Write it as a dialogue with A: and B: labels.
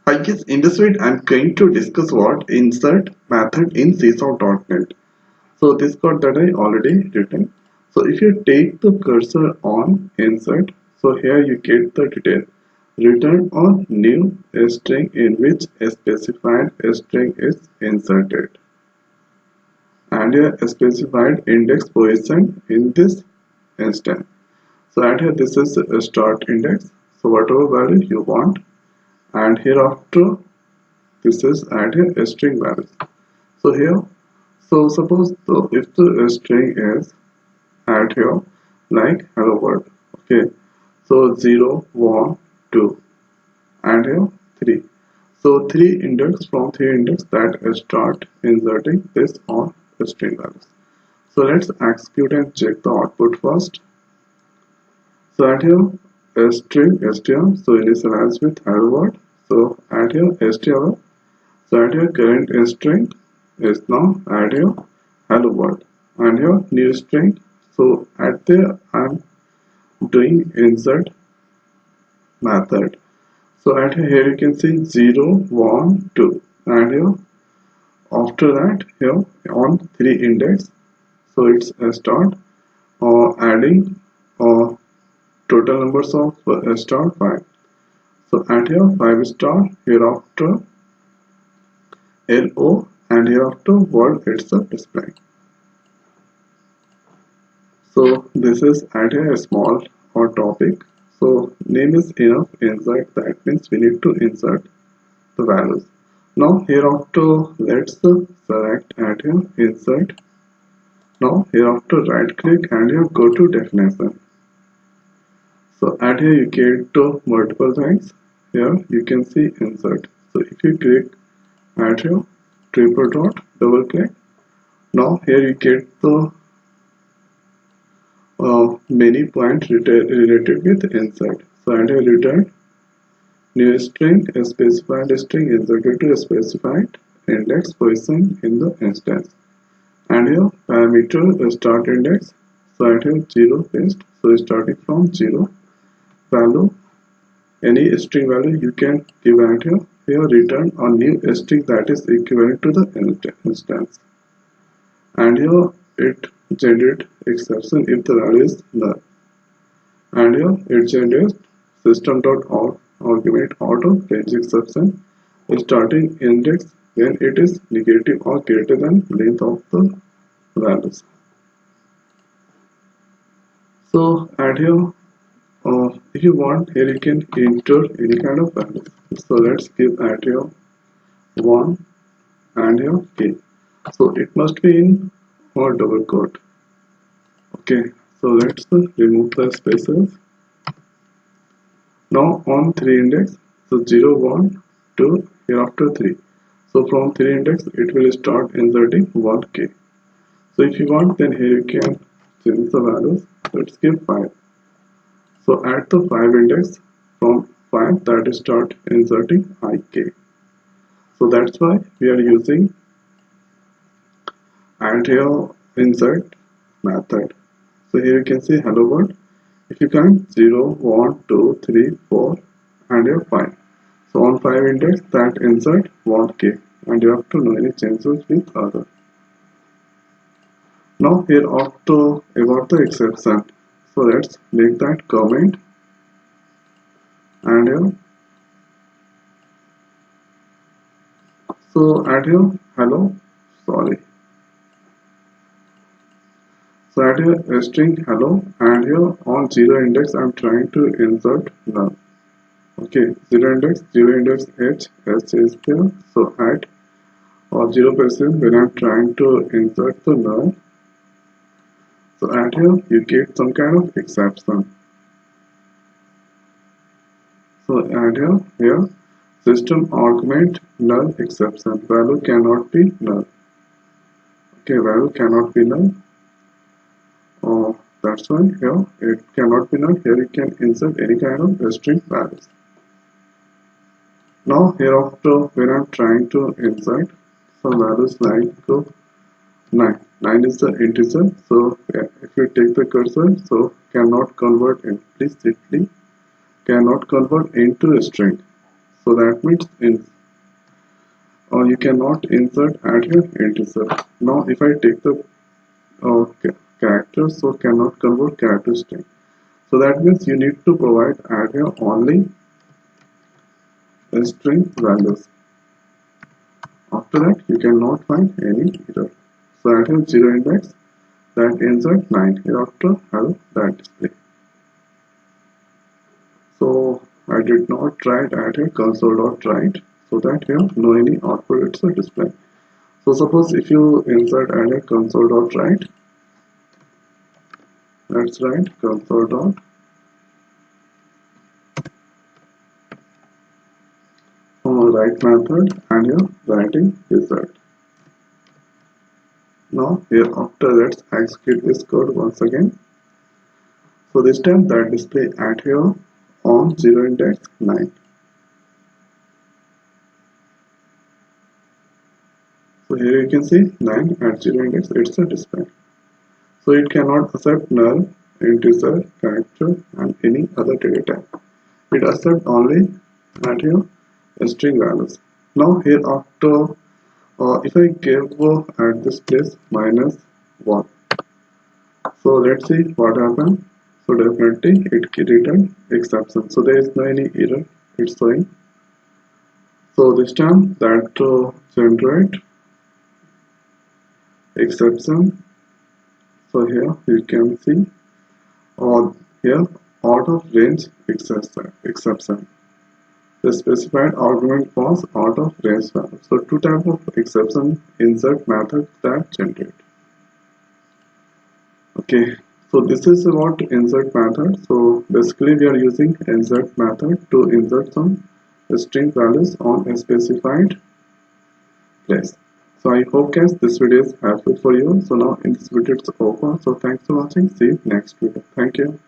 A: I guess in this video I'm going to discuss what insert method in csharp.net. So this code that I already written. So if you take the cursor on insert, so here you get the detail. Return a new string in which a specified string is inserted. And a specified index position in this instance. So at here this is a start index. So whatever value you want. And hereafter this is add here a string values. So here, so suppose if the string is add here like hello world, okay, so 0 1 2 and here 3, so 3 index, from 3 index that start inserting this on the string values. So let's execute and check the output first. So add here a string str, so initialize with hello world. So add here str. So add your current string is now add your hello world and your new string. So at there I'm doing insert method. So at here you can see 0 1 2 and here after that here on 3 index, so it's a start adding total numbers of star 5. So at here 5 star, hereafter LO and hereafter world itself display. So this is at a small or topic. So name is enough insert, that means we need to insert the values. Now hereafter let's select at here insert. Now hereafter right click and here go to definition. So at here you get multiple things. Here you can see insert. So if you click at here triple dot, double click, now here you get the many points related with insert. So and here return new string, a specified string inserted to a specified index position in the instance. And here parameter start index, so at here 0 paste, so starting from 0 value, any string value you can give at here. Here return a new string that is equivalent to the instance, and here it generates exception if the value is null, and here it generates system.out argument out of range exception starting index when it is negative or greater than length of the values. So add here if you want, here you can enter any kind of value. So let's give at here 1 and here k. So it must be in or double quote. Okay, so let's remove the spaces. Now on 3 index, so 0 1 2 hereafter 3. So from 3 index it will start inserting 1k. So if you want, then here you can change the values. Let's give 5. So at the 5 index, from 5 that start inserting ik. So that's why we are using and here insert method. So here you can see hello world. If you count 0 1 2 3 4 and here 5. So on 5 index that insert 1k and you have to know any changes with other. Now here after about the exception. So let's make that comment and here. So add here hello, sorry. So add here a string hello and here on 0 index I'm trying to insert null. Okay, 0 index h is here. So at or 0% when I'm trying to insert the null. So at here you get some kind of exception. So add here system argument null exception, value cannot be null. Okay, value cannot be null. That's why here it cannot be null. Here you can insert any kind of string values. Now hereafter when I'm trying to insert some values like 9. 9 is the integer, so if you take the cursor, so cannot convert implicitly, cannot convert into a string. So that means you cannot insert add here integer. Now if I take the character, so cannot convert character string. So that means you need to provide add here only string values. After that you cannot find any error. So add here 0 index, that insert 9. Hereafter have that display. So I did not write add here console.write, so that here no any output it's a display. So suppose if you insert add here console.write, let's write console.write method and you're writing result. Now here after let's execute this code once again. So this time that display add here on 0 index 9. So here you can see 9 at 0 index, it's a display. So it cannot accept null, integer, character and any other data type. It accepts only at here string values. Now here after if I give at this place -1, so let's see what happened. So definitely it returned exception. So there is no any error it's showing. So this time that generate exception. So here you can see here out of range exception. The specified argument was out of range value. So two type of exception insert method that generate. Okay, so this is about insert method. So basically we are using insert method to insert some string values on a specified place. So I hope guys this video is helpful for you. So now in this video it's over. So thanks for watching. See you next video. Thank you.